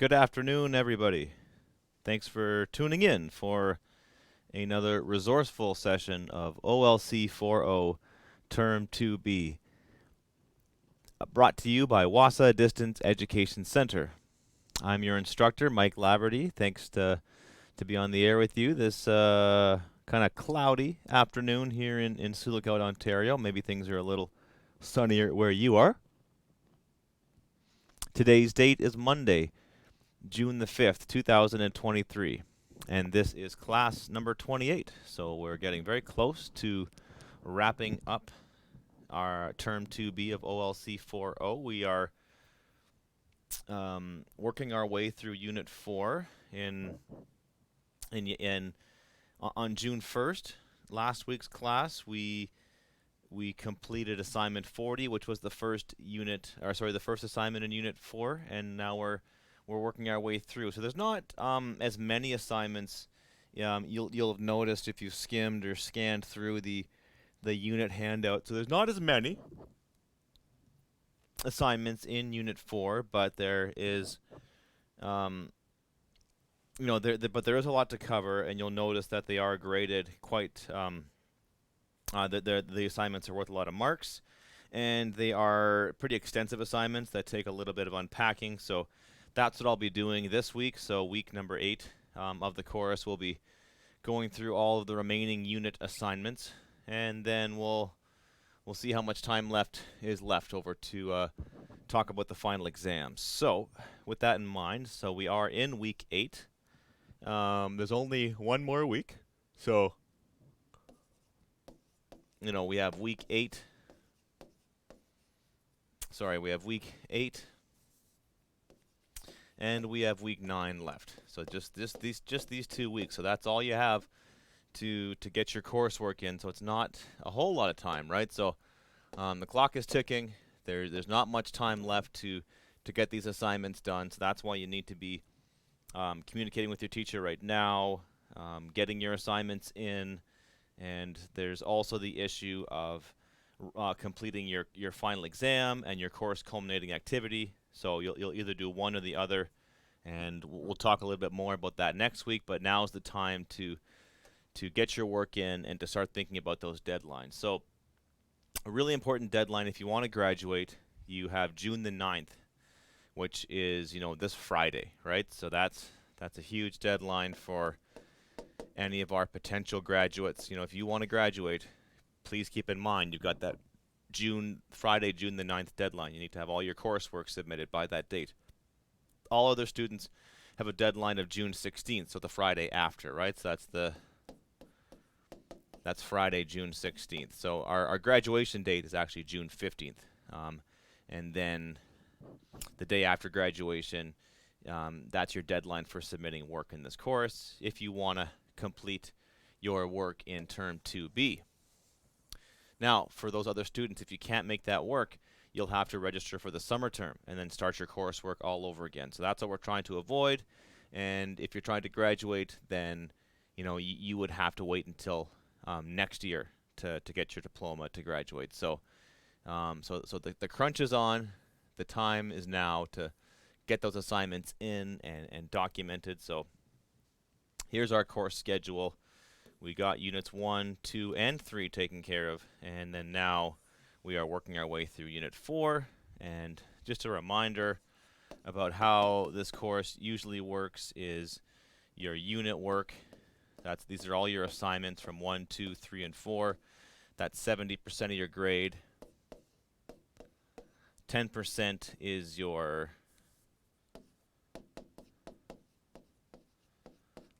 Good afternoon, everybody. Thanks for tuning in for another resourceful session of OLC4O Term 2B, brought to you by Wassa Distance Education Center. I'm your instructor, Mike Laverty. Thanks to be on the air with you this kind of cloudy afternoon here in Sioux Lookout, Ontario. Maybe things are a little sunnier where you are. Today's date is Monday, June the 5th, 2023. And this is class number 28. So we're getting very close to wrapping up our term 2B of OLC4O. We are working our way through Unit 4 on June 1st. Last week's class, we completed assignment 40, which was the first assignment in Unit 4, and now we're working our way through. So there's not as many assignments. You'll have noticed if you've skimmed or scanned through the unit handout. So there's not as many assignments in Unit 4, but there is, but there is a lot to cover, and you'll notice that they are graded quite. The assignments are worth a lot of marks, and they are pretty extensive assignments that take a little bit of unpacking. So that's what I'll be doing this week. So week number 8 of the course, we'll be going through all of the remaining unit assignments, and then we'll see how much time is left over to talk about the final exams. So with that in mind, so we are in week 8. There's only one more week, so we have week 8. Sorry, we have week 8. And we have week 9 left. So just these 2 weeks. So that's all you have to get your coursework in. So it's not a whole lot of time, right? So the clock is ticking. There's not much time left to get these assignments done. So that's why you need to be communicating with your teacher right now, getting your assignments in. And there's also the issue of completing your final exam and your course culminating activity. So you'll either do one or the other, and we'll talk a little bit more about that next week. But now's the time to get your work in and to start thinking about those deadlines. So a really important deadline if you want to graduate, you have June the 9th, which is this Friday, right? So that's a huge deadline for any of our potential graduates. If you want to graduate, please keep in mind you've got that Friday, June the 9th deadline. You need to have all your coursework submitted by that date. All other students have a deadline of June 16th, so the Friday after, right? So that's Friday, June 16th. So our graduation date is actually June 15th. And then the day after graduation, that's your deadline for submitting work in this course if you want to complete your work in term 2B. Now, for those other students, if you can't make that work, you'll have to register for the summer term and then start your coursework all over again. So that's what we're trying to avoid. And if you're trying to graduate, then you would have to wait until next year to get your diploma to graduate. So the crunch is on. The time is now to get those assignments in and documented. So here's our course schedule. We got units 1, 2, and 3 taken care of, and then now we are working our way through unit 4. And just a reminder about how this course usually works is your unit work. These are all your assignments from 1, 2, 3, and 4. That's 70% of your grade. 10% is your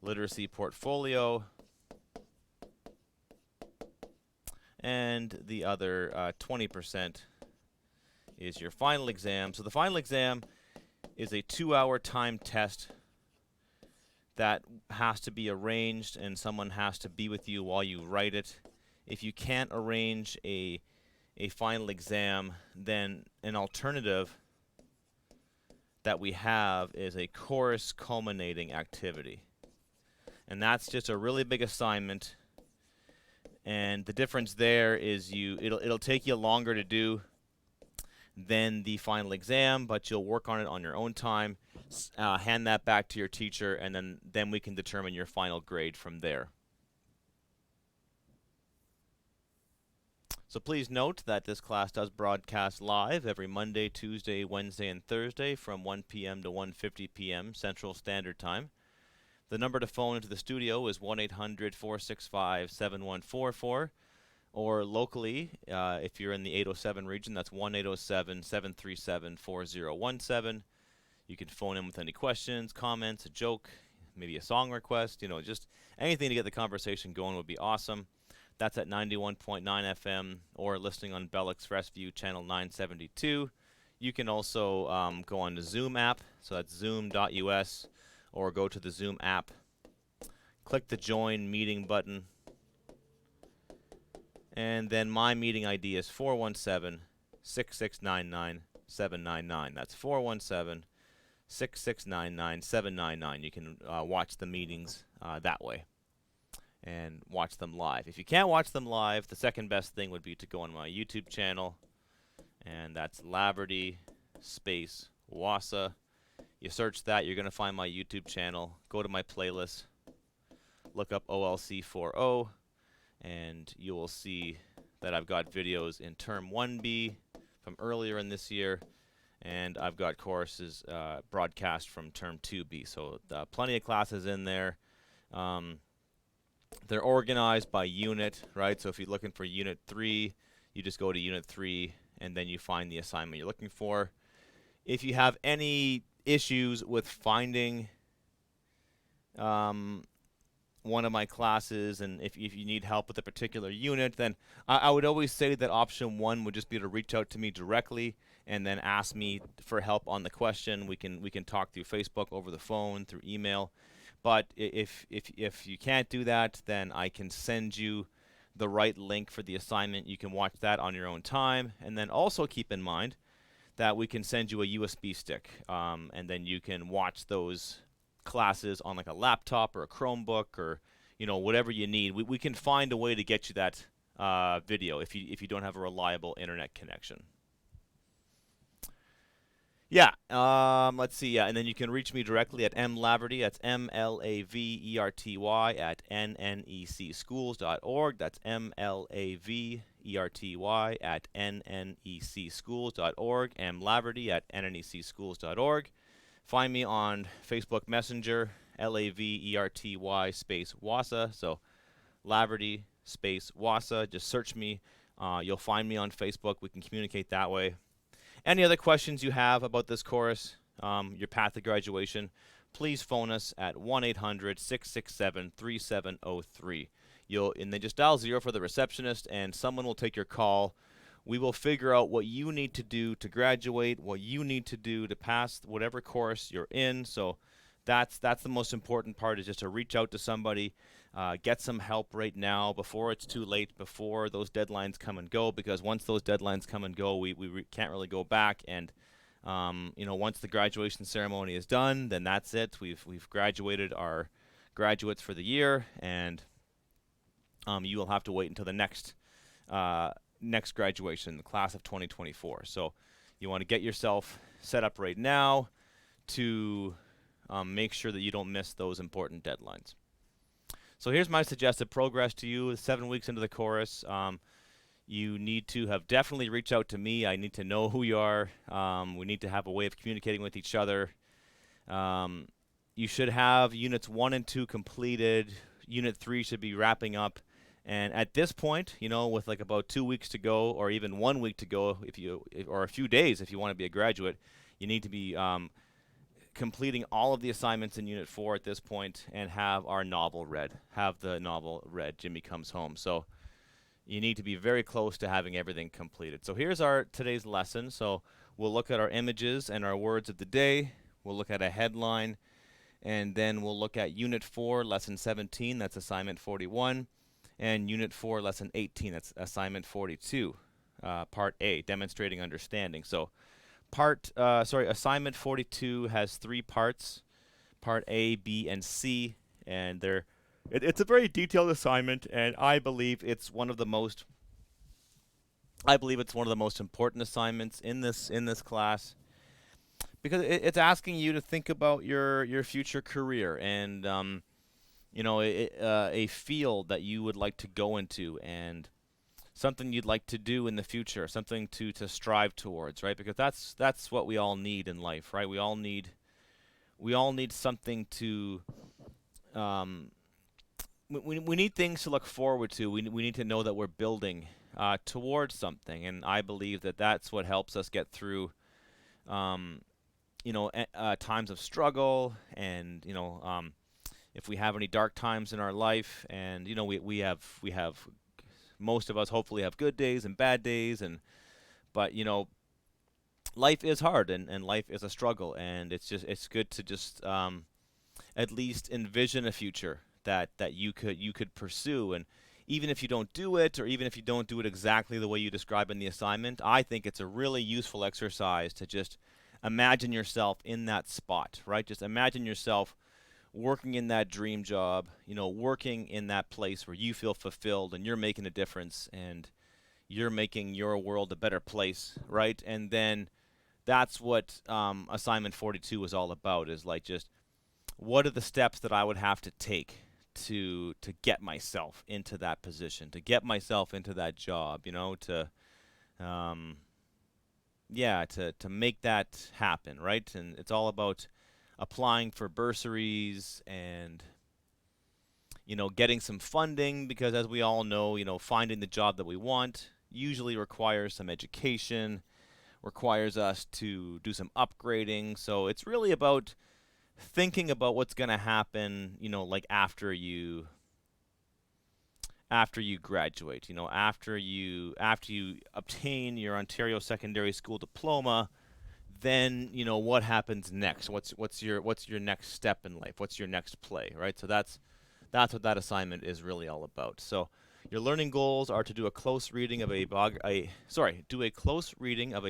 literacy portfolio, and the other 20% is your final exam. So the final exam is a 2-hour timed test that has to be arranged, and someone has to be with you while you write it. If you can't arrange a final exam, then an alternative that we have is a course culminating activity. And that's just a really big assignment. And the difference there is it'll take you longer to do then the final exam, but you'll work on it on your own time, hand that back to your teacher, and then we can determine your final grade from there. So please note that this class does broadcast live every Monday, Tuesday, Wednesday, and Thursday from 1 p.m. to 1:50 p.m. Central Standard Time. The number to phone into the studio is 1-800-465-7144, or locally, if you're in the 807 region, that's 1-807-737-4017. You can phone in with any questions, comments, a joke, maybe a song request, just anything to get the conversation going would be awesome. That's at 91.9 FM or listening on Bell ExpressVu channel 972. You can also go on the Zoom app, so that's zoom.us, or go to the Zoom app, click the join meeting button, and then my meeting ID is 417-6699-799. That's 417-6699-799. You can watch the meetings that way and watch them live. If you can't watch them live, the second best thing would be to go on my YouTube channel, and that's Laverty space Wassa. You search that, you're going to find my YouTube channel. Go to my playlist, look up OLC4O, and you will see that I've got videos in Term 1B from earlier in this year, and I've got courses broadcast from Term 2B. So plenty of classes in there. They're organized by unit, right? So if you're looking for Unit 3, you just go to Unit 3, and then you find the assignment you're looking for. If you have any issues with finding one of my classes, and if you need help with a particular unit, then I would always say that option 1 would just be to reach out to me directly and then ask me for help on the question. We can talk through Facebook, over the phone, through email. But if you can't do that, then I can send you the right link for the assignment. You can watch that on your own time, and then also keep in mind that we can send you a USB stick, and then you can watch those classes on like a laptop or a Chromebook, or whatever you need. We can find a way to get you that video if you don't have a reliable internet connection. Yeah, let's see. Yeah, and then you can reach me directly at mlaverty. That's MLAVERTY at nnecschools.org. That's MLAVERTY at nnecschools.org. mlaverty at nnecschools.org. Find me on Facebook Messenger, LAVERTY space Wassa. So Laverty space Wassa. Just search me. You'll find me on Facebook. We can communicate that way. Any other questions you have about this course, your path to graduation, please phone us at 1-800-667-3703. And then just dial 0 for the receptionist, and someone will take your call. We will figure out what you need to do to graduate, what you need to do to pass whatever course you're in. So that's the most important part, is just to reach out to somebody, get some help right now before it's too late, before those deadlines come and go, because once those deadlines come and go, we can't really go back. And once the graduation ceremony is done, then that's it. We've graduated our graduates for the year, and you will have to wait until the next graduation, the class of 2024. So you want to get yourself set up right now to make sure that you don't miss those important deadlines. So here's my suggested progress to you. 7 weeks into the course, you need to have definitely reached out to me. I need to know who you are. We need to have a way of communicating with each other. You should have Units 1 and 2 completed. Unit 3 should be wrapping up. And at this point, with like about 2 weeks to go, or even 1 week to go, or a few days if you want to be a graduate, you need to be completing all of the assignments in Unit 4 at this point, and have our novel read. Have the novel read, Jimmy Comes Home. So you need to be very close to having everything completed. So here's our today's lesson. So we'll look at our images and our words of the day. We'll look at a headline, and then we'll look at Unit 4, Lesson 17. That's Assignment 41. And Unit 4, Lesson 18. That's Assignment 42, Part A, Demonstrating Understanding. So Assignment 42 has 3 parts, Part A, B, and C, and it's a very detailed assignment, and I believe it's one of the most I believe it's one of the most important assignments in this class because it's asking you to think about your future career and a field that you would like to go into and something you'd like to do in the future, something to strive towards, right? Because that's what we all need in life, right? We all need something to um, we need things to look forward to. We need to know that we're building towards something, and I believe that that's what helps us get through um, times of struggle and if we have any dark times in our life, and we have most of us hopefully have good days and bad days, and but life is hard and life is a struggle, and it's good to just at least envision a future that you could pursue, and even if you don't do it, or even if you don't do it exactly the way you describe in the assignment, I think it's a really useful exercise to just imagine yourself in that spot, right? Just imagine yourself working in that dream job, working in that place where you feel fulfilled and you're making a difference and you're making your world a better place, right? And then that's what assignment 42 is all about, is like just what are the steps that I would have to take to get myself into that position, to get myself into that job, um, to make that happen, right? And it's all about applying for bursaries and getting some funding, because as we all know, finding the job that we want usually requires some education, requires us to do some upgrading. So it's really about thinking about what's going to happen, like after you graduate, after you obtain your Ontario Secondary School diploma, then what happens next? What's your next step in life? What's your next play, right? So that's what that assignment is really all about. So your learning goals are to do a close reading of do a close reading of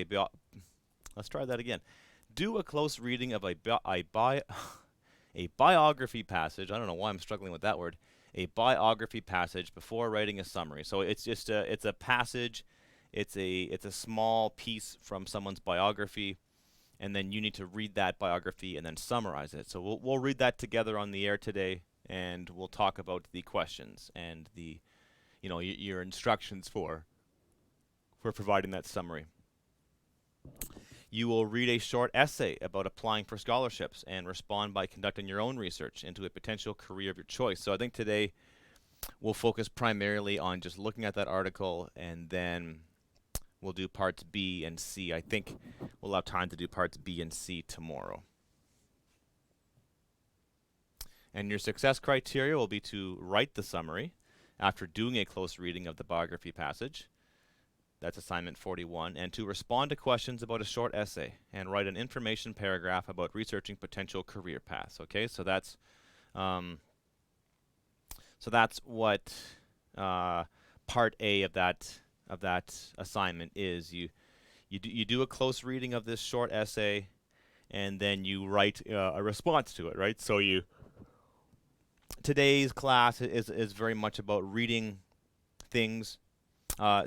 let's try that again. Do a close reading of a biography passage. I don't know why I'm struggling with that word. A biography passage before writing a summary. So it's a passage. It's a small piece from someone's biography, and then you need to read that biography and then summarize it. So we'll read that together on the air today, and we'll talk about the questions and your instructions for providing that summary. You will read a short essay about applying for scholarships and respond by conducting your own research into a potential career of your choice. So I think today we'll focus primarily on just looking at that article, and then we'll do parts B and C. I think we'll have time to do parts B and C tomorrow. And your success criteria will be to write the summary after doing a close reading of the biography passage. That's assignment 41. And to respond to questions about a short essay and write an information paragraph about researching potential career paths. Okay, so that's what part A of that assignment is. You do a close reading of this short essay, and then you write a response to it, right? So today's class is very much about reading things.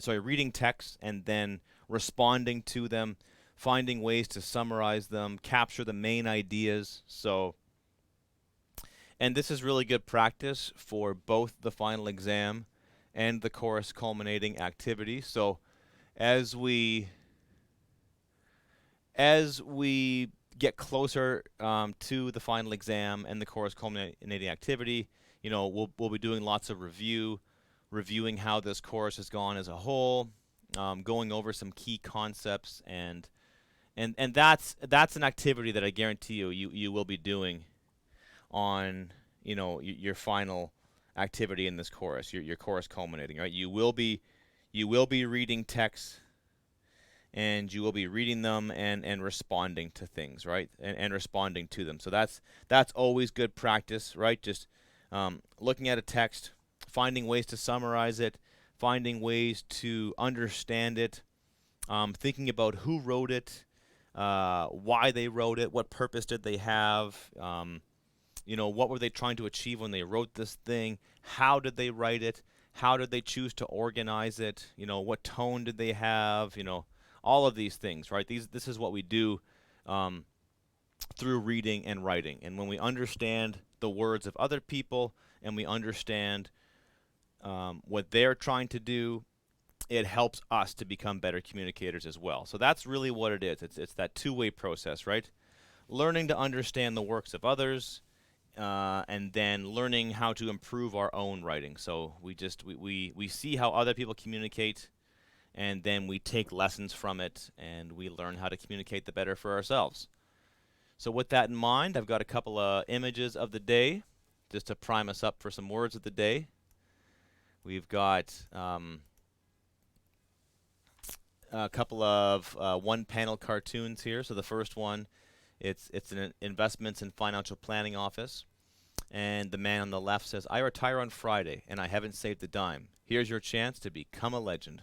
Reading texts and then responding to them, finding ways to summarize them, capture the main ideas. And this is really good practice for both the final exam and the course culminating activity. So as we get closer to the final exam and the course culminating activity, we'll be doing lots of reviewing how this course has gone as a whole, going over some key concepts, and that's an activity that I guarantee you will be doing on your final activity in this course, your course culminating, right? You will be reading texts, and you will be reading them and responding to things, right? And responding to them. So that's always good practice, right? Just looking at a text, finding ways to summarize it, finding ways to understand it, thinking about who wrote it, why they wrote it, what purpose did they have, what were they trying to achieve when they wrote this thing, how did they write it, How did they choose to organize it? What tone did they have? All of these things, right? This is what we do um, through reading and writing. And when we understand the words of other people and we understand what they're trying to do, it helps us to become better communicators as well. So that's really what it is. It's that two-way process, right? Learning to understand the works of others, and then learning how to improve our own writing. So we see how other people communicate, and then we take lessons from it, and we learn how to communicate the better for ourselves. So with that in mind, I've got a couple of images of the day, just to prime us up for some words of the day. We've got a couple of one-panel cartoons here. So the first one, it's an investments and financial planning office. And the man on the left says, I retire on Friday, and I haven't saved a dime. Here's your chance to become a legend.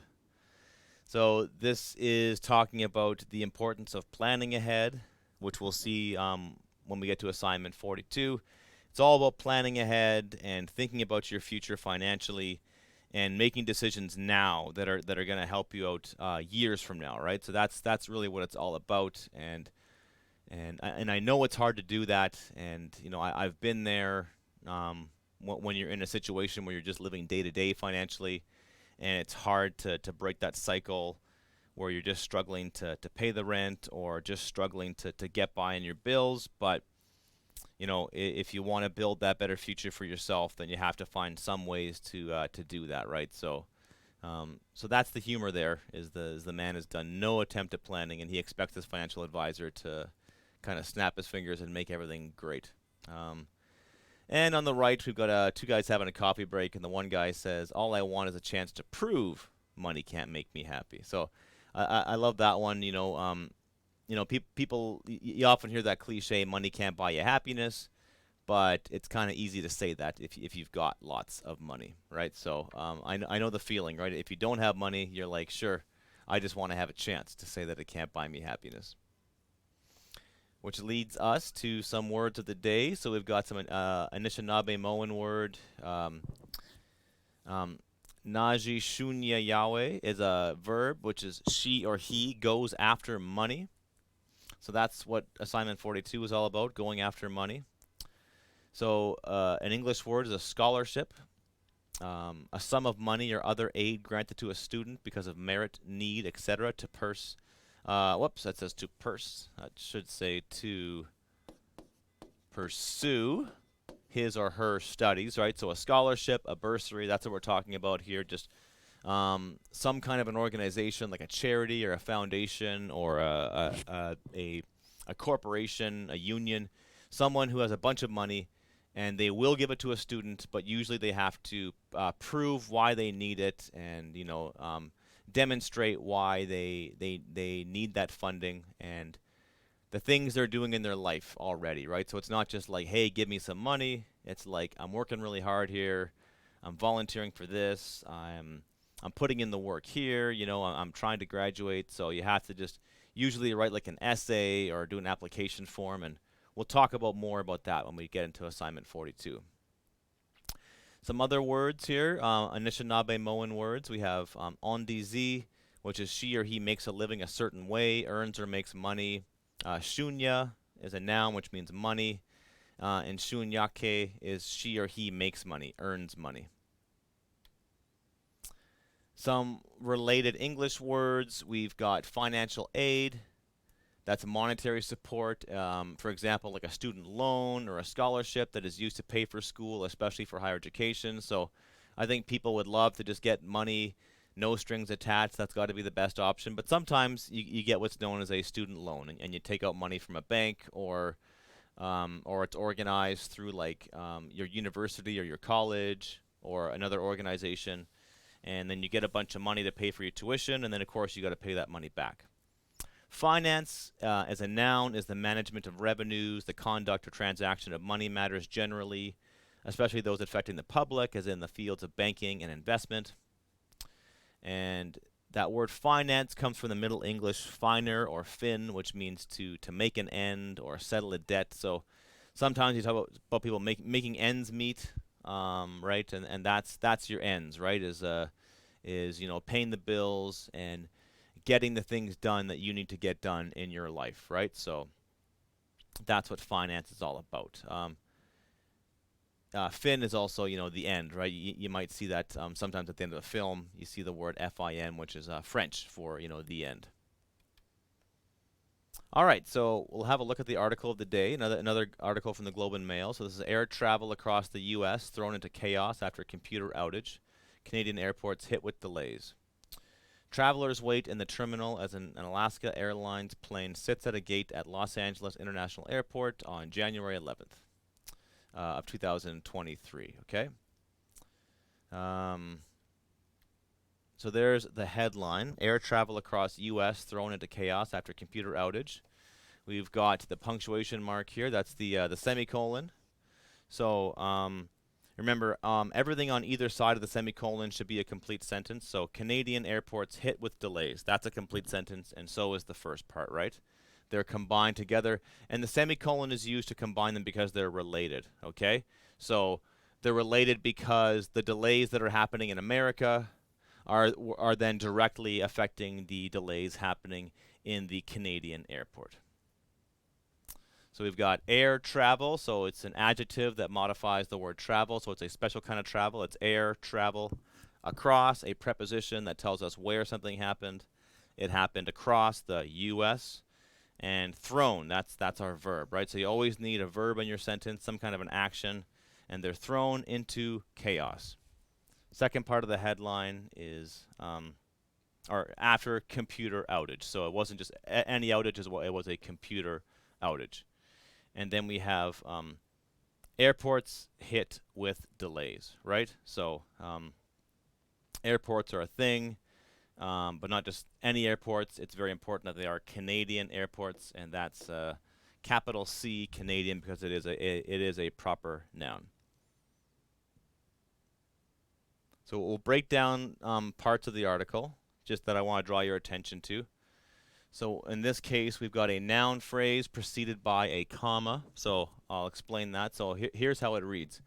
So this is talking about the importance of planning ahead, which we'll see when we get to assignment 42. It's all about planning ahead and thinking about your future financially and making decisions now that are going to help you out years from now, right? So that's really what it's all about. And I know it's hard to do that, and I've been there when you're in a situation where you're just living day to day financially, and it's hard to break that cycle where you're just struggling to pay the rent or just struggling to get by on your bills. But if you want to build that better future for yourself, then you have to find some ways to do that, right? So that's the humor there. Is the man has done no attempt at planning, and he expects his financial advisor to kind of snap his fingers and make everything great. And on the right, we've got two guys having a coffee break, and the one guy says, all I want is a chance to prove money can't make me happy. So I love that one. People, you often hear that cliche, money can't buy you happiness, but it's kind of easy to say that if you've got lots of money, right? So I know the feeling, right? If you don't have money, you're like, sure, I just want to have a chance to say that it can't buy me happiness. Which leads us to some words of the day. So we've got some Anishinaabe-Moan word. Naji Shunya Yahweh is a verb, which is she or he goes after money. So that's what assignment 42 is all about, going after money. So an English word is a scholarship, a sum of money or other aid granted to a student because of merit, need, etc. to purse. Whoops, that says to purse. That should say to pursue his or her studies, right? So a scholarship, a bursary, that's what we're talking about here. Just some kind of an organization like a charity or a foundation or a corporation, a union, someone who has a bunch of money, and they will give it to a student, but usually they have to prove why they need it and demonstrate why they need that funding and the things they're doing in their life already, right? So it's not just like, hey, give me some money. It's like, I'm working really hard here. I'm volunteering for this. I'm putting in the work here. I'm trying to graduate. So you have to just usually write like an essay or do an application form, and we'll talk about more about that when we get into assignment 42. Some other words here, Anishinaabe-Moan words. We have ondizi, which is she or he makes a living a certain way, earns or makes money. Shunya is a noun, which means money. And shunyake is she or he makes money, earns money. Some related English words. We've got financial aid. That's monetary support, for example, like a student loan or a scholarship that is used to pay for school, especially for higher education. So I think people would love to just get money, no strings attached. That's got to be the best option. But sometimes you get what's known as a student loan, and you take out money from a bank, or it's organized through like your university or your college or another organization. And then you get a bunch of money to pay for your tuition, and then, of course, you got to pay that money back. Finance, as a noun, is the management of revenues, the conduct or transaction of money matters generally, especially those affecting the public, as in the fields of banking and investment. And that word finance comes from the Middle English finer or fin, which means to make an end or settle a debt. So sometimes you talk about people making ends meet, right? And that's your ends, right? Is paying the bills and getting the things done that you need to get done in your life, right? So that's what finance is all about. Fin is also, the end, right? You might see that sometimes at the end of the film, you see the word fin, which is French for, the end. All right, so we'll have a look at the article of the day, another article from the Globe and Mail. So this is air travel across the U.S. thrown into chaos after a computer outage. Canadian airports hit with delays. Travelers wait in the terminal as an Alaska Airlines plane sits at a gate at Los Angeles International Airport on January 11th of 2023. Okay. So there's the headline: Air travel across U.S. thrown into chaos after computer outage. We've got the punctuation mark here. That's the semicolon. So remember, everything on either side of the semicolon should be a complete sentence. So Canadian airports hit with delays. That's a complete sentence, and so is the first part, right? They're combined together, and the semicolon is used to combine them because they're related, okay? So they're related because the delays that are happening in America are then directly affecting the delays happening in the Canadian airport. So we've got air travel, so it's an adjective that modifies the word travel, so it's a special kind of travel. It's air travel across, a preposition that tells us where something happened. It happened across the U.S. And thrown, that's our verb, right? So you always need a verb in your sentence, some kind of an action, and they're thrown into chaos. Second part of the headline is or after computer outage. So it wasn't just any outage, it was a computer outage. And then we have airports hit with delays, right? So airports are a thing, but not just any airports. It's very important that they are Canadian airports, and that's capital C, Canadian, because it is a proper noun. So we'll break down parts of the article, just that I want to draw your attention to. So in this case, we've got a noun phrase preceded by a comma. So I'll explain that. So here's how it reads.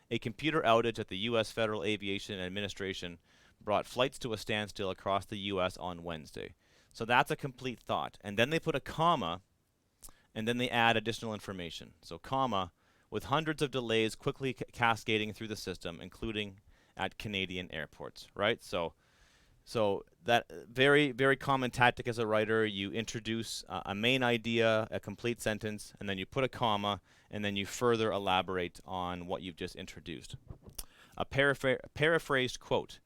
A computer outage at the U.S. Federal Aviation Administration brought flights to a standstill across the U.S. on Wednesday. So that's a complete thought. And then they put a comma, and then they add additional information. So comma, with hundreds of delays quickly cascading through the system, including at Canadian airports, right? So that very, very common tactic as a writer. You introduce a main idea, a complete sentence, and then you put a comma, and then you further elaborate on what you've just introduced. A paraphrased quote.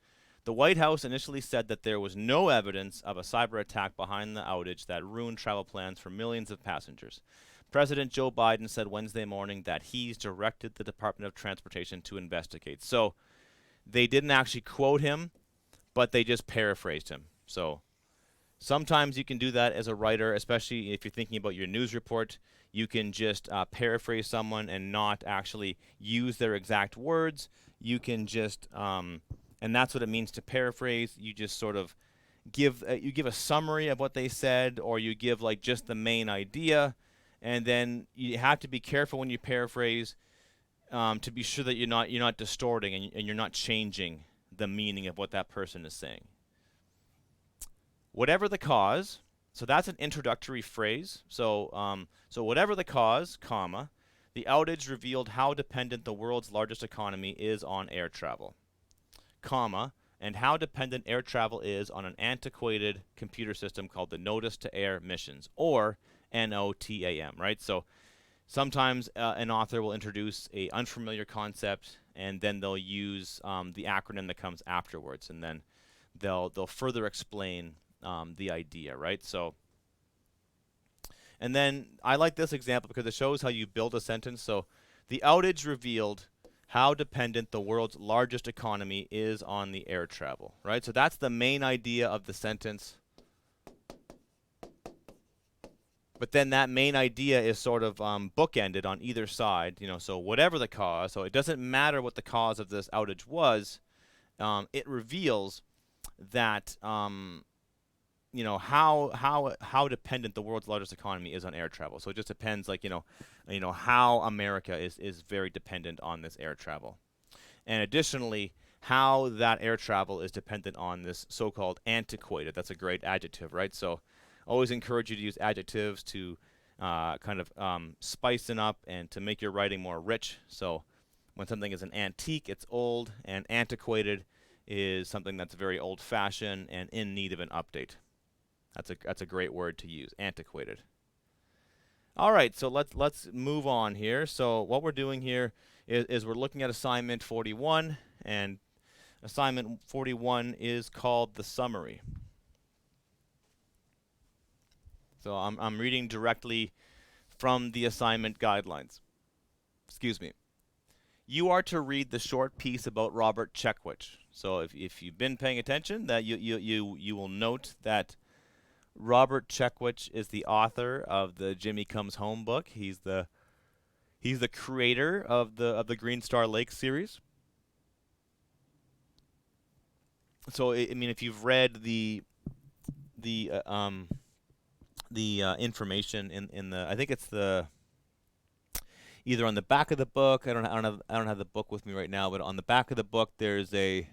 The White House initially said that there was no evidence of a cyber attack behind the outage that ruined travel plans for millions of passengers. President Joe Biden said Wednesday morning that he's directed the Department of Transportation to investigate. So they didn't actually quote him, but they just paraphrased him. So sometimes you can do that as a writer, especially if you're thinking about your news report. You can just paraphrase someone and not actually use their exact words. You can just, and that's what it means to paraphrase. You just sort of give a summary of what they said, or you give like just the main idea, and then you have to be careful when you paraphrase to be sure that you're not distorting and you're not changing the meaning of what that person is saying. Whatever the cause, so that's an introductory phrase. So whatever the cause, comma, the outage revealed how dependent the world's largest economy is on air travel, comma, and how dependent air travel is on an antiquated computer system called the Notice to Air Missions, or NOTAM, right? So sometimes an author will introduce a unfamiliar concept, and then they'll use the acronym that comes afterwards, and then they'll further explain the idea, right? So, and then I like this example because it shows how you build a sentence. So, the outage revealed how dependent the world's largest economy is on the air travel, right? So that's the main idea of the sentence. But then that main idea is sort of bookended on either side, so whatever the cause, so it doesn't matter what the cause of this outage was, it reveals that, how dependent the world's largest economy is on air travel. So it just depends, like, how America is very dependent on this air travel. And additionally, how that air travel is dependent on this so-called antiquated. That's a great adjective, right? So always encourage you to use adjectives to kind of spice it up and to make your writing more rich. So when something is an antique, it's old, and antiquated is something that's very old-fashioned and in need of an update. That's a great word to use, antiquated. All right, so let's move on here. So what we're doing here is we're looking at assignment 41, and assignment 41 is called the summary. So I'm reading directly from the assignment guidelines. Excuse me. You are to read the short piece about Robert Checkwich. So if you've been paying attention, that you will note that Robert Checkwich is the author of the Jimmy Comes Home book. He's the creator of the Green Star Lake series. So I mean, if you've read the information in the, I think it's the either on the back of the book. I don't have the book with me right now, but on the back of the book there's a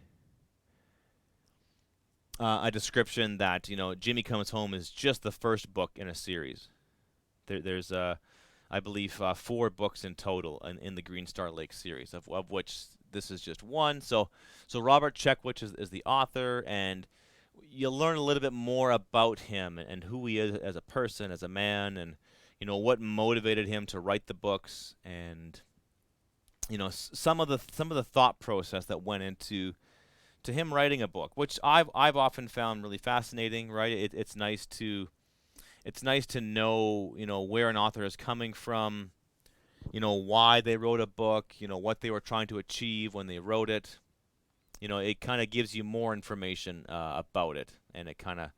description that Jimmy Comes Home is just the first book in a series. There's I believe 4 books in total in the Green Star Lake series, of which this is just one. So Robert Checkwich is the author, and you'll learn a little bit more about him and who he is as a person, as a man, and what motivated him to write the books, and some of the thought process that went into him writing a book, which I've often found really fascinating. Right, it's nice to know where an author is coming from, why they wrote a book, what they were trying to achieve when they wrote it. It kind of gives you more information about it, and it kind of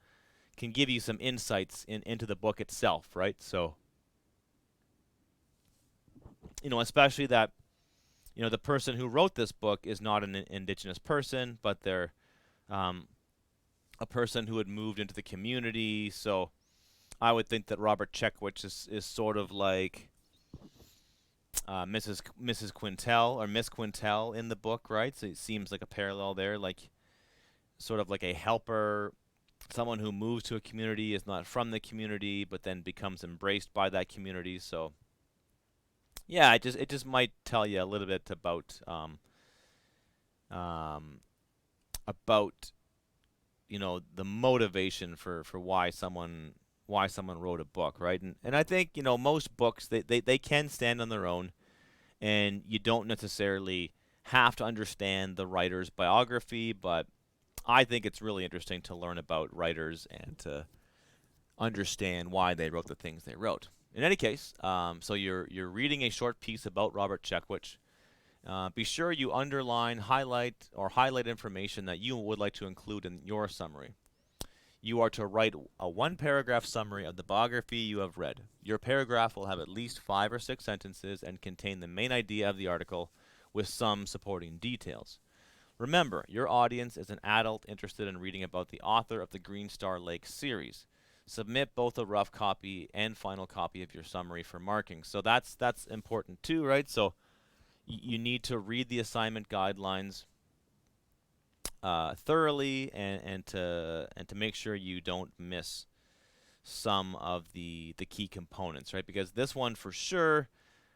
can give you some insights into the book itself, right? So, especially that, the person who wrote this book is not an indigenous person, but they're a person who had moved into the community. So I would think that Robert Checkwich is sort of like Mrs. Quintel or Miss Quintel in the book, right? So it seems like a parallel there, like sort of like a helper, someone who moves to a community, is not from the community, but then becomes embraced by that community. So yeah, it just might tell you a little bit about the motivation for why someone wrote a book, right? And I think most books they can stand on their own, and you don't necessarily have to understand the writer's biography, but I think it's really interesting to learn about writers and to understand why they wrote the things they wrote. In any case, so you're reading a short piece about Robert Checkwich. Be sure you underline, highlight information that you would like to include in your summary. You are to write a 1-paragraph summary of the biography you have read. Your paragraph will have at least 5 or 6 sentences and contain the main idea of the article with some supporting details. Remember, your audience is an adult interested in reading about the author of the Green Star Lake series. Submit both a rough copy and final copy of your summary for marking. So that's important too, right? So you need to read the assignment guidelines thoroughly and to make sure you don't miss some of the key components, right? Because this one for sure,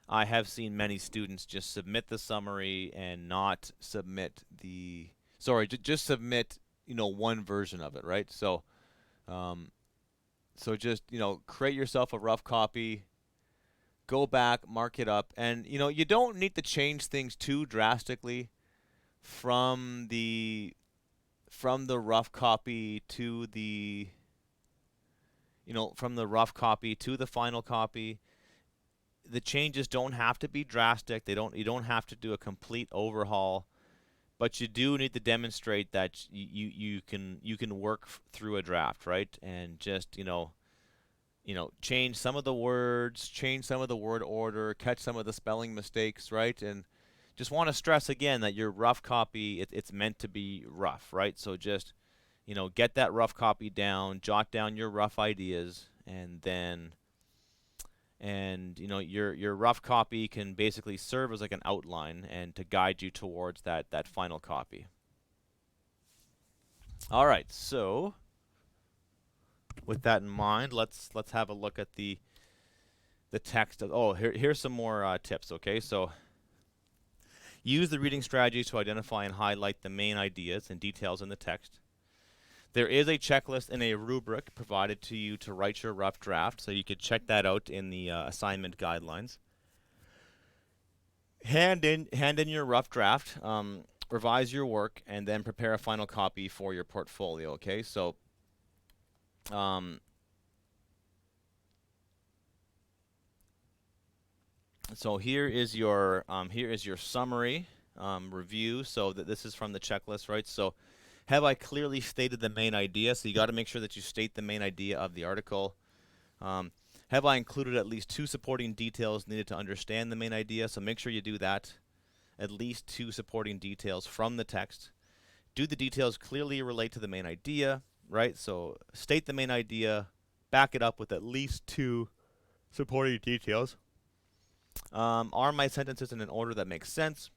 I have seen many students just submit the summary and not submit just submit one version of it, right? So so just create yourself a rough copy, go back, mark it up, and you don't need to change things too drastically from the rough copy to the final copy. The changes don't have to be drastic. You don't have to do a complete overhaul, but you do need to demonstrate that you can work through a draft, right? And just change some of the words, change some of the word order, catch some of the spelling mistakes, right? And just want to stress again that your rough copy, it's meant to be rough, right? So just get that rough copy down, jot down your rough ideas, and then And your rough copy can basically serve as like an outline and to guide you towards that final copy. All right, so with that in mind, let's have a look at the text. Here's some more tips. Okay, so use the reading strategy to identify and highlight the main ideas and details in the text. There is a checklist and a rubric provided to you to write your rough draft, so you could check that out in the assignment guidelines. Hand in your rough draft, revise your work, and then prepare a final copy for your portfolio. Okay, so here is your summary review. So that this is from the checklist, right? So have I clearly stated the main idea? So you got to make sure that you state the main idea of the article. Have I included at least 2 supporting details needed to understand the main idea? So make sure you do that. At least 2 supporting details from the text. Do the details clearly relate to the main idea, right? So state the main idea, back it up with at least 2 supporting details. Are my sentences in an order that makes sense?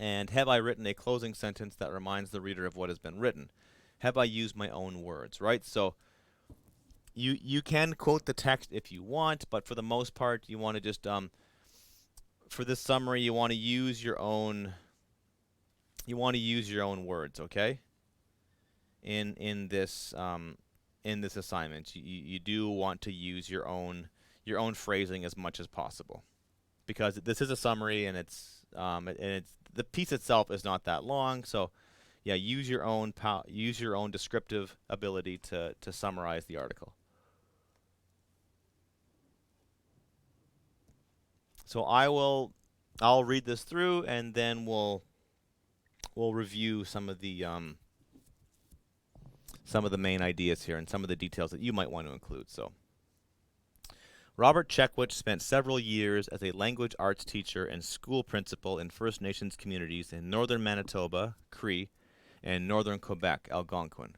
And have I written a closing sentence that reminds the reader of what has been written? Have I used my own words, right? So you can quote the text if you want, but for the most part, you want to just for this summary, you want to use your own words, okay? In this assignment, you do want to use your own phrasing as much as possible, because this is a summary and it's the piece itself is not that long. So yeah, use your own descriptive ability to summarize the article. So I'll read this through, and then we'll review some of the main ideas here and some of the details that you might want to include. So Robert Checkwich spent several years as a language arts teacher and school principal in First Nations communities in northern Manitoba, Cree, and northern Quebec, Algonquin.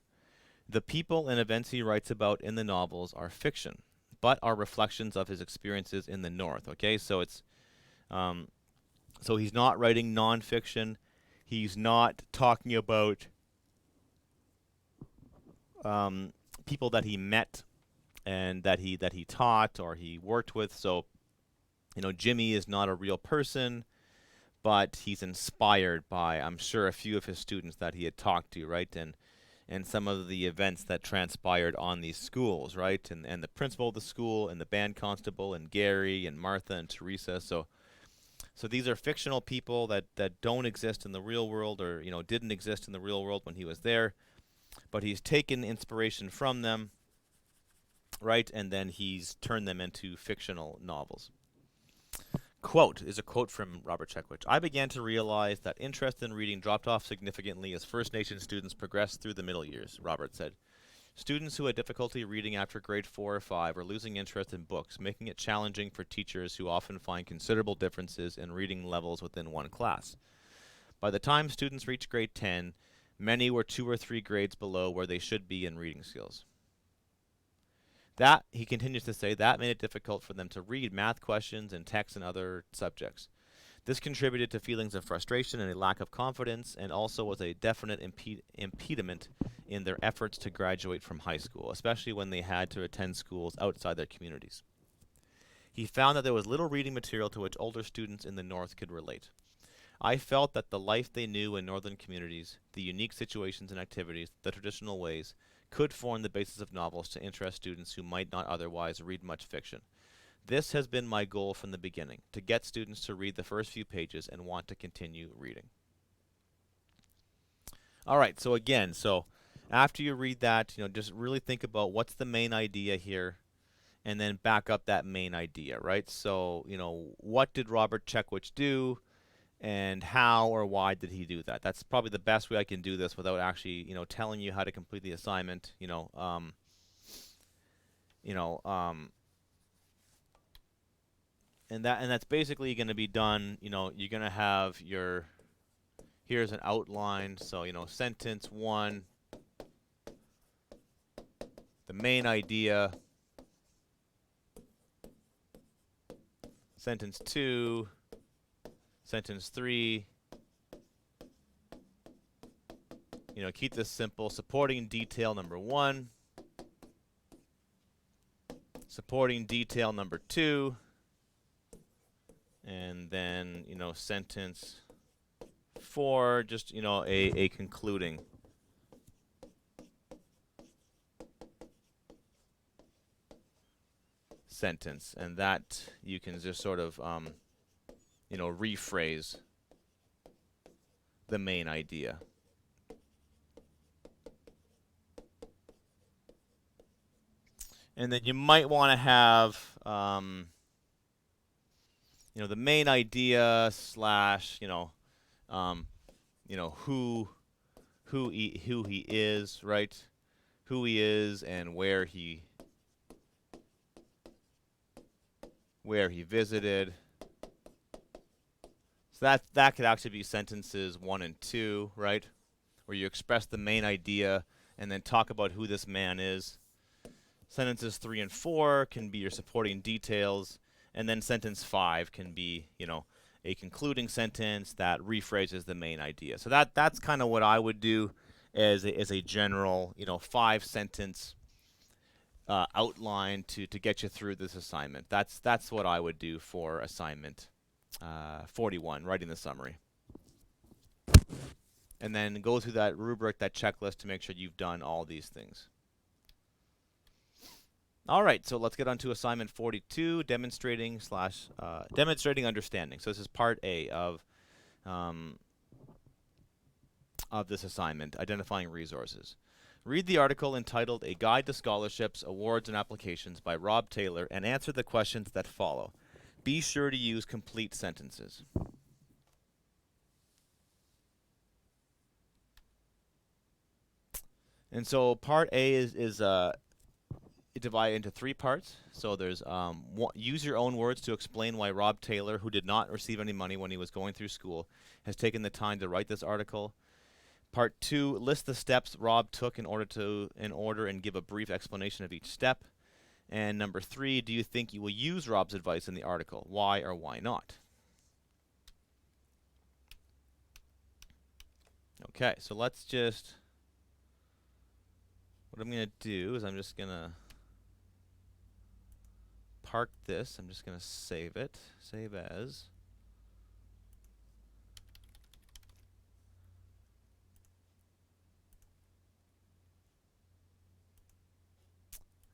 The people and events he writes about in the novels are fiction, but are reflections of his experiences in the North. Okay, so it's so he's not writing nonfiction. He's not talking about people that he met and that he taught or he worked with. So, Jimmy is not a real person, but he's inspired by, I'm sure, a few of his students that he had talked to, right? And some of the events that transpired on these schools, right? And the principal of the school and the band constable and Gary and Martha and Teresa. So these are fictional people that don't exist in the real world, or didn't exist in the real world when he was there, but he's taken inspiration from them, right? And then he's turned them into fictional novels. Quote is a quote from Robert Checkwich. I began to realize that interest in reading dropped off significantly as First Nation students progressed through the middle years, Robert said. Students who had difficulty reading after grade 4 or 5 are losing interest in books, making it challenging for teachers who often find considerable differences in reading levels within one class. By the time students reached grade 10, many were 2 or 3 grades below where they should be in reading skills. That, he continues to say, that made it difficult for them to read math questions and text and other subjects. This contributed to feelings of frustration and a lack of confidence, and also was a definite impediment in their efforts to graduate from high school, especially when they had to attend schools outside their communities. He found that there was little reading material to which older students in the North could relate. I felt that the life they knew in northern communities, the unique situations and activities, the traditional ways, could form the basis of novels to interest students who might not otherwise read much fiction. This has been my goal from the beginning, to get students to read the first few pages and want to continue reading. All right, so again, after you read that, just really think about what's the main idea here, and then back up that main idea, right? So, what did Robert Checkwich do? And how or why did he do that? That's probably the best way I can do this without actually, telling you how to complete the assignment. And that's basically going to be done. You're going to have here's an outline. So sentence 1, the main idea. sentence 2, sentence 3. You know, keep this simple. Supporting detail number 1. Supporting detail number 2. And then, you know, sentence 4, just, you know, a concluding sentence. And that you can just sort of, you know, rephrase the main idea. And then you might want to have, you know, the main idea slash, you know, who he is, right? Who he is and where he visited. So that could actually be sentences 1 and 2, right? Where you express the main idea and then talk about who this man is. Sentences 3 and 4 can be your supporting details, and then sentence 5 can be, you know, a concluding sentence that rephrases the main idea. So that's kind of what I would do as a general, you know, 5-sentence outline to get you through this assignment. That's what I would do for assignment 41, writing the summary. And then go through that rubric, that checklist to make sure you've done all these things. All right, so let's get on to assignment 42, demonstrating understanding. So this is part A of this assignment, identifying resources. Read the article entitled A Guide to Scholarships, Awards, and Applications by Rob Taylor and answer the questions that follow. Be sure to use complete sentences. And so part A is divided into 3 parts. So there's use your own words to explain why Rob Taylor, who did not receive any money when he was going through school, has taken the time to write this article. Part 2, list the steps Rob took in order and give a brief explanation of each step. And number 3, do you think you will use Rob's advice in the article? Why or why not? Okay, so let's just, what I'm going to do is I'm just going to park this. I'm just going to save it. Save as.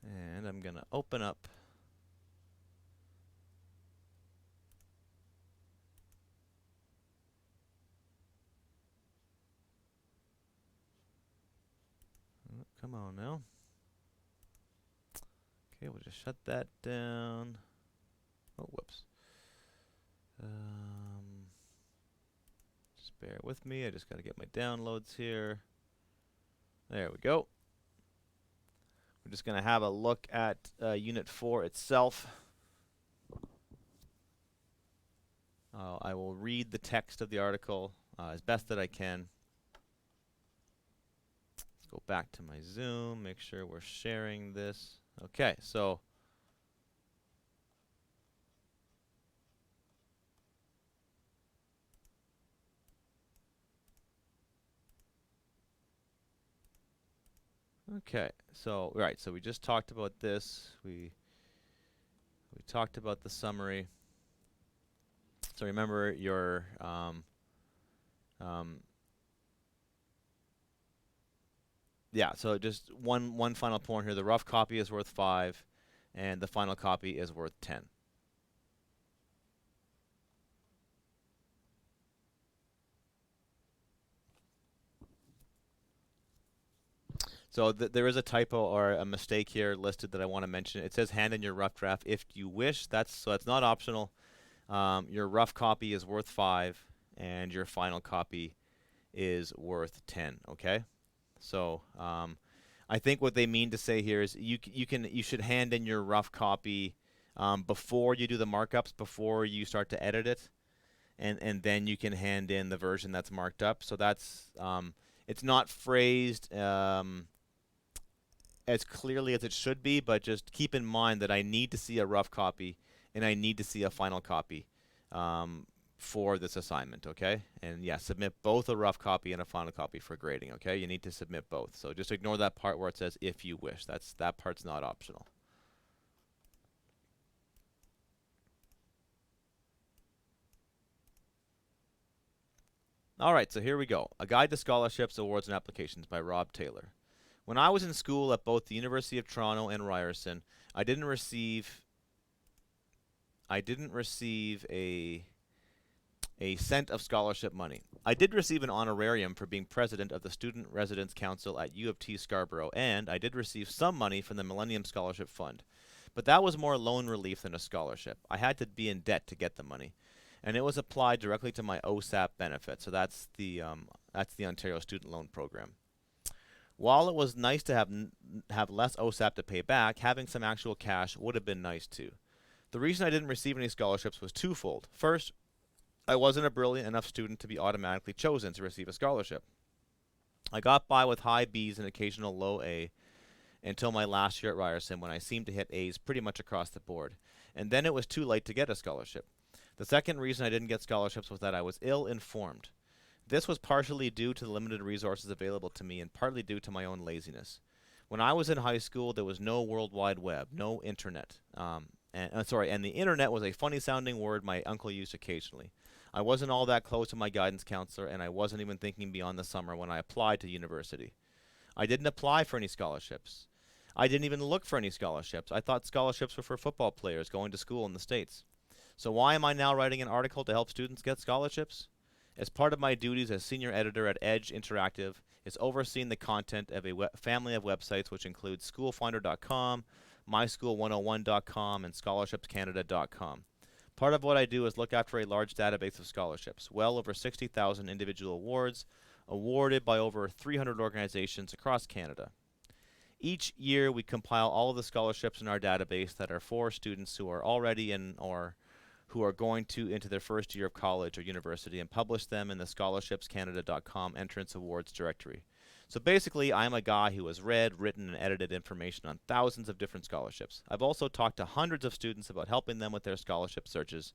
And I'm going to open up come on now. Okay, we'll just shut that down. Oh, whoops. Just bear with me. I just got to get my downloads here. There we go. We're just going to have a look at Unit 4 itself. I will read the text of the article as best that I can. Let's go back to my Zoom, make sure we're sharing this. Okay, so right, so we just talked about this. We talked about the summary. So remember your yeah, so just one final point here. The rough copy is worth 5 and the final copy is worth 10. So there is a typo or a mistake here listed that I want to mention. It says hand in your rough draft if you wish. That's not optional. Your rough copy is worth 5 and your final copy is worth 10, okay? So I think what they mean to say here is you should hand in your rough copy before you do the markups, before you start to edit it, and then you can hand in the version that's marked up. So that's it's not phrased as clearly as it should be, but just keep in mind that I need to see a rough copy and I need to see a final copy for this assignment, okay? And yeah, submit both a rough copy and a final copy for grading, okay? You need to submit both. So just ignore that part where it says if you wish. That part's not optional. All right, so here we go. A Guide to Scholarships, Awards, and Applications by Rob Taylor. When I was in school at both the University of Toronto and Ryerson, I didn't receive a cent of scholarship money. I did receive an honorarium for being president of the Student Residence Council at U of T Scarborough, and I did receive some money from the Millennium Scholarship Fund. But that was more loan relief than a scholarship. I had to be in debt to get the money, and it was applied directly to my OSAP benefit. So that's the Ontario Student Loan Program. While it was nice to have less OSAP to pay back, having some actual cash would have been nice too. The reason I didn't receive any scholarships was twofold. First, I wasn't a brilliant enough student to be automatically chosen to receive a scholarship. I got by with high B's and occasional low A until my last year at Ryerson, when I seemed to hit A's pretty much across the board. And then it was too late to get a scholarship. The second reason I didn't get scholarships was that I was ill-informed. This was partially due to the limited resources available to me and partly due to my own laziness. When I was in high school, there was no World Wide Web, no internet. And the internet was a funny-sounding word my uncle used occasionally. I wasn't all that close to my guidance counselor, and I wasn't even thinking beyond the summer when I applied to university. I didn't apply for any scholarships. I didn't even look for any scholarships. I thought scholarships were for football players going to school in the States. So why am I now writing an article to help students get scholarships? As part of my duties as senior editor at Edge Interactive is overseeing the content of a family of websites which include schoolfinder.com, myschool101.com, and scholarshipscanada.com. Part of what I do is look after a large database of scholarships, well over 60,000 individual awards, awarded by over 300 organizations across Canada. Each year, we compile all of the scholarships in our database that are for students who are already in or who are going into their first year of college or university, and publish them in the scholarshipscanada.com entrance awards directory. So basically, I'm a guy who has read, written, and edited information on thousands of different scholarships. I've also talked to hundreds of students about helping them with their scholarship searches,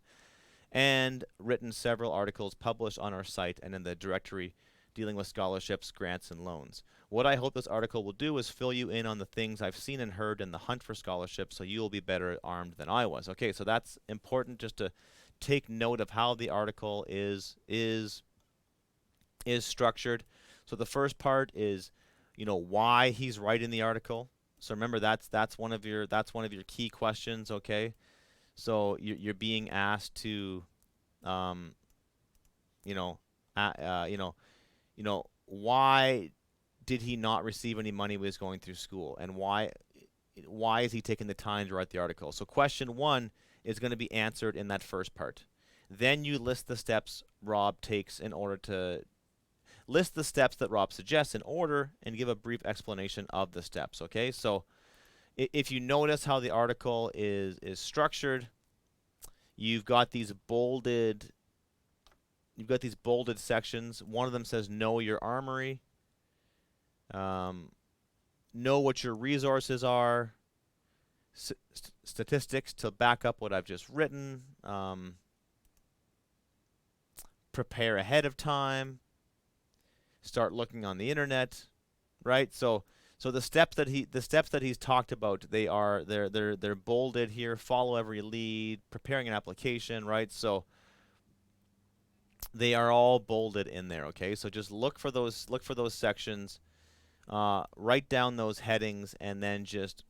and written several articles published on our site and in the directory dealing with scholarships, grants, and loans. What I hope this article will do is fill you in on the things I've seen and heard in the hunt for scholarships, so you will be better armed than I was. Okay, so that's important, just to take note of how the article is structured. So the first part is, why he's writing the article. So remember, that's one of your key questions. Okay, so you're being asked to, why did he not receive any money when he was going through school, and why is he taking the time to write the article? So question 1 is going to be answered in that first part. Then you list the steps Rob takes in order to list the steps that Rob suggests in order, and give a brief explanation of the steps. Okay, so if you notice how the article is structured, you've got these bolded sections. One of them says know your armory, know what your resources are, statistics to back up what I've just written, prepare ahead of time, start looking on the internet, right? So the steps that he's talked about, they're bolded here. Follow every lead, preparing an application, right? So they are all bolded in there. Okay, so just look for those sections, write down those headings, and then just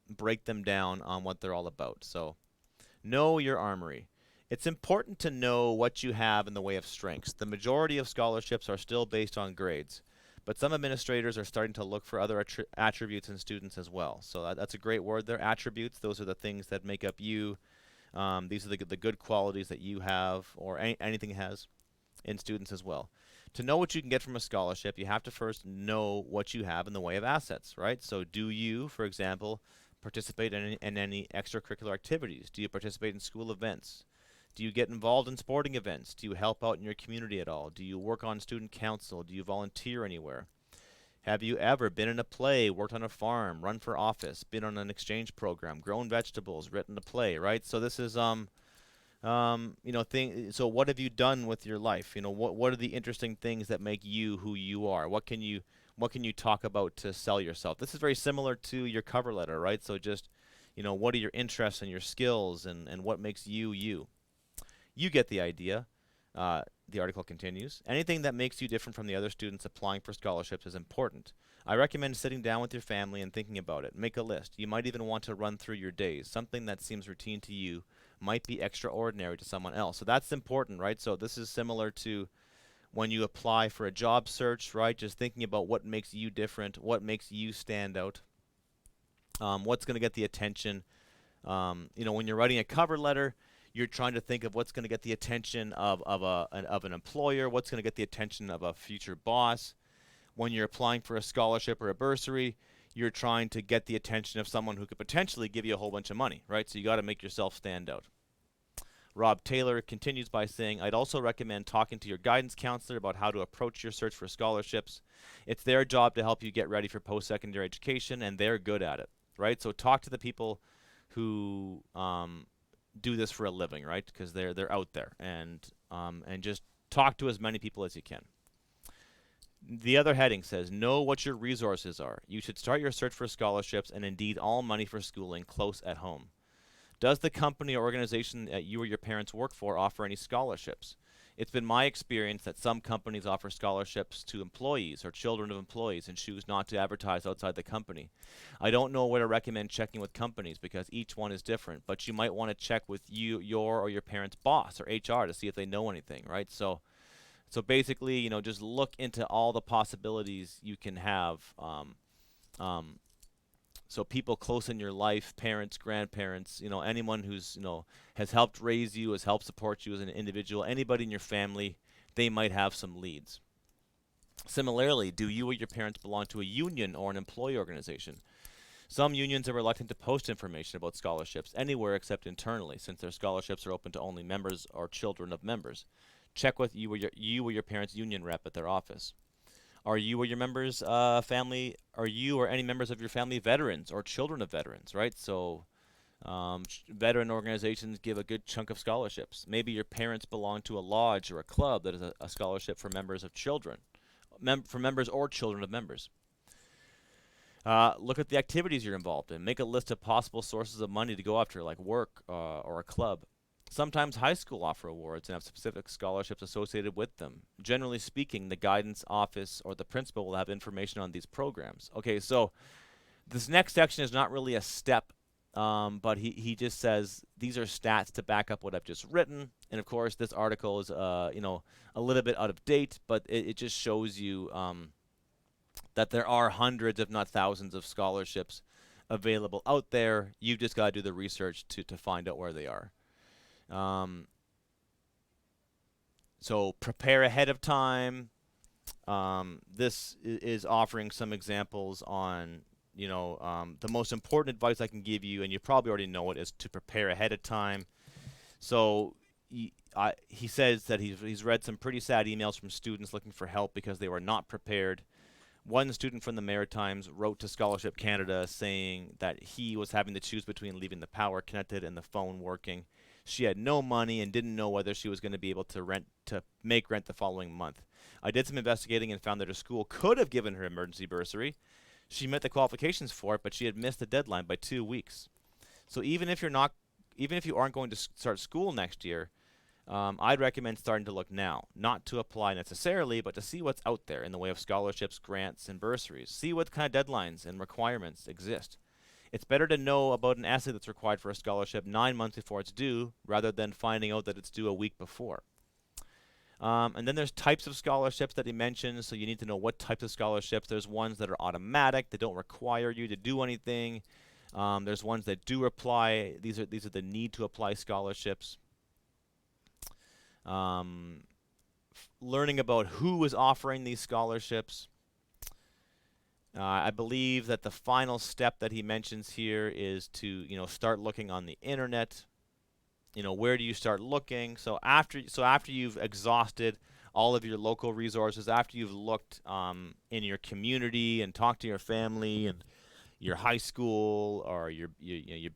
break them down on what they're all about. So know your armory. It's important to know what you have in the way of strengths. The majority of scholarships are still based on grades, but some administrators are starting to look for other attributes in students as well. So that's a great word there, attributes. Those are the things that make up you. These are the good qualities that you have, or anything has, in students as well. To know what you can get from a scholarship, you have to first know what you have in the way of assets, right? So do you, for example, participate in any extracurricular activities? Do you participate in school events? Do you get involved in sporting events? Do you help out in your community at all? Do you work on student council? Do you volunteer anywhere? Have you ever been in a play, worked on a farm, run for office, been on an exchange program, grown vegetables, written a play, right? So this is so what have you done with your life? What are the interesting things that make you who you are? What can you talk about to sell yourself? This is very similar to your cover letter, right? So just, what are your interests and your skills, and what makes you you? You get the idea. The article continues. Anything that makes you different from the other students applying for scholarships is important. I recommend sitting down with your family and thinking about it. Make a list. You might even want to run through your days. Something that seems routine to you might be extraordinary to someone else. So that's important, right? So this is similar to when you apply for a job search, right? Just thinking about what makes you different, what makes you stand out, what's going to get the attention. When you're writing a cover letter, you're trying to think of what's going to get the attention of an employer, what's going to get the attention of a future boss. When you're applying for a scholarship or a bursary, you're trying to get the attention of someone who could potentially give you a whole bunch of money, right? So you got to make yourself stand out. Rob Taylor continues by saying, I'd also recommend talking to your guidance counselor about how to approach your search for scholarships. It's their job to help you get ready for post-secondary education, and they're good at it, right? So talk to the people who do this for a living, right? Because they're out there, and just talk to as many people as you can. The other heading says, know what your resources are. You should start your search for scholarships and indeed all money for schooling close at home. Does the company or organization that you or your parents work for offer any scholarships? It's been my experience that some companies offer scholarships to employees or children of employees and choose not to advertise outside the company. I don't know where to recommend checking with companies because each one is different, but you might want to check with your or your parents' boss or HR to see if they know anything, right? So basically, just look into all the possibilities you can have. So people close in your life, parents, grandparents, anyone who's, has helped raise you, has helped support you as an individual, anybody in your family, they might have some leads. Similarly, do you or your parents belong to a union or an employee organization? Some unions are reluctant to post information about scholarships anywhere except internally, since their scholarships are open to only members or children of members. Check with you or your parents' union rep at their office. Are you or your members' family? Are you or any members of your family veterans or children of veterans? Right. So, veteran organizations give a good chunk of scholarships. Maybe your parents belong to a lodge or a club that is a scholarship for members of children, for members or children of members. Look at the activities you're involved in. Make a list of possible sources of money to go after, like work or a club. Sometimes high school offer awards and have specific scholarships associated with them. Generally speaking, the guidance office or the principal will have information on these programs. Okay, so this next section is not really a step, but he just says these are stats to back up what I've just written. And of course, this article is a little bit out of date, but it just shows you that there are hundreds, if not thousands, of scholarships available out there. You've just got to do the research to find out where they are. So prepare ahead of time. This is offering some examples on, the most important advice I can give you, and you probably already know it, is to prepare ahead of time. So he says that he's read some pretty sad emails from students looking for help because they were not prepared. One student from the Maritimes wrote to Scholarship Canada saying that he was having to choose between leaving the power connected and the phone working. She had no money and didn't know whether she was going to be able to make rent the following month. I did some investigating and found that her school could have given her emergency bursary. She met the qualifications for it, but she had missed the deadline by 2 weeks. So even if you aren't going to start school next year, I'd recommend starting to look now, not to apply necessarily, but to see what's out there in the way of scholarships, grants, and bursaries. See what kind of deadlines and requirements exist. It's better to know about an essay that's required for a scholarship 9 months before it's due, rather than finding out that it's due a week before. And then there's types of scholarships that he mentions, so you need to know what types of scholarships. There's ones that are automatic, that don't require you to do anything. There's ones that do apply. These are the need to apply scholarships. Learning about who is offering these scholarships. I believe that the final step that he mentions here is to start looking on the internet. Where do you start looking? So after you've exhausted all of your local resources, after you've looked in your community and talked to your family and your high school or your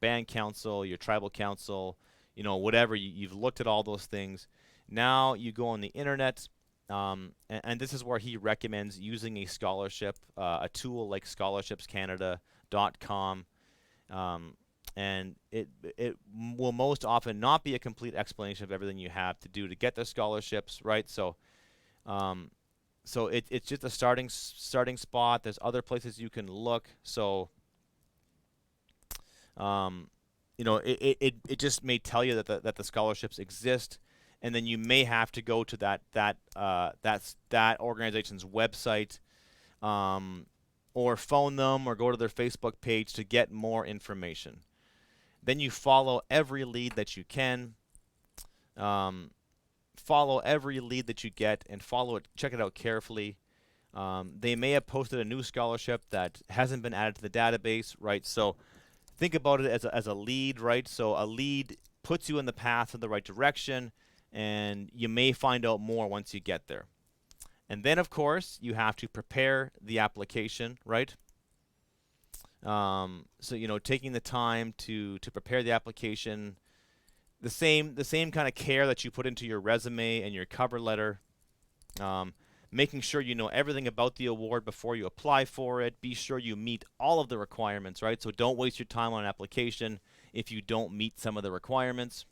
band council, your tribal council, whatever, you've looked at all those things. Now you go on the internet, and this is where he recommends using a scholarship, a tool like scholarshipscanada.com. And it will most often not be a complete explanation of everything you have to do to get the scholarships, right? So it's just a starting spot. There's other places you can look. So it just may tell you that the scholarships exist, and then you may have to go to that organization's website, or phone them or go to their Facebook page to get more information. Then you follow every lead that you can. Follow every lead that you get and follow it. Check it out carefully. They may have posted a new scholarship that hasn't been added to the database, right? So think about it as a lead, right? So a lead puts you in the path in the right direction, and you may find out more once you get there. And then, of course, you have to prepare the application, right? So taking the time to prepare the application, the same kind of care that you put into your resume and your cover letter, making sure you know everything about the award before you apply for it. Be sure you meet all of the requirements, right? So don't waste your time on an application if you don't meet some of the requirements.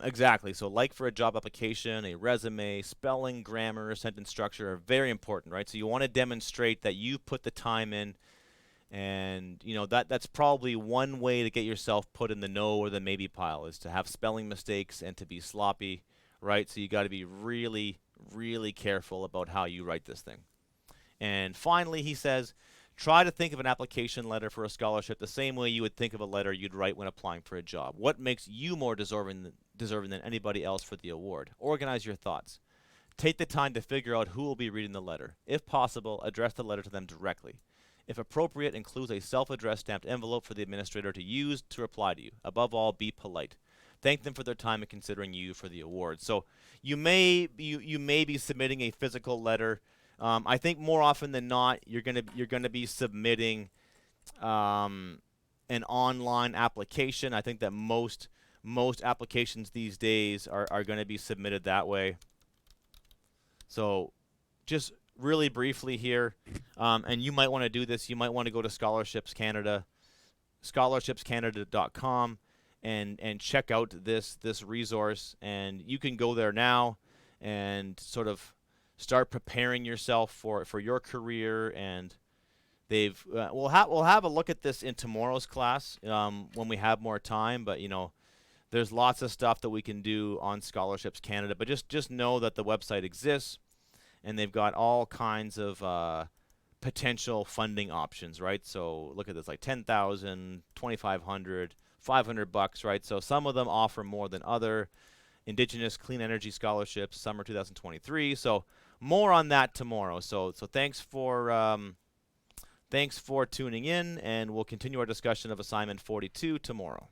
Exactly. So like for a job application, a resume, spelling, grammar, sentence structure are very important, right? So you want to demonstrate that you put the time in, and that's probably one way to get yourself put in the no or the maybe pile, is to have spelling mistakes and to be sloppy, right? So you got to be really, really careful about how you write this thing. And finally, he says, try to think of an application letter for a scholarship the same way you would think of a letter you'd write when applying for a job. What makes you more deserving than anybody else for the award? Organize your thoughts. Take the time to figure out who will be reading the letter. If possible, address the letter to them directly. If appropriate, include a self-addressed stamped envelope for the administrator to use to reply to you. Above all, be polite. Thank them for their time in considering you for the award. So you may be submitting a physical letter. I think more often than not, you're gonna be submitting an online application. I think that most applications these days are going to be submitted that way. So just really briefly here, and you might want to do this. You might want to go to Scholarships Canada, scholarshipscanada.com, and check out this resource. And you can go there now and sort of start preparing yourself for your career. And we'll have a look at this in tomorrow's class when we have more time. But there's lots of stuff that we can do on Scholarships Canada. But just know that the website exists, and they've got all kinds of potential funding options, right? So look at this, like $10,000, $2,500, $500, right? So some of them offer more than other. Indigenous Clean Energy Scholarships, summer 2023. So more on that tomorrow. So thanks for tuning in, and we'll continue our discussion of assignment 42 tomorrow.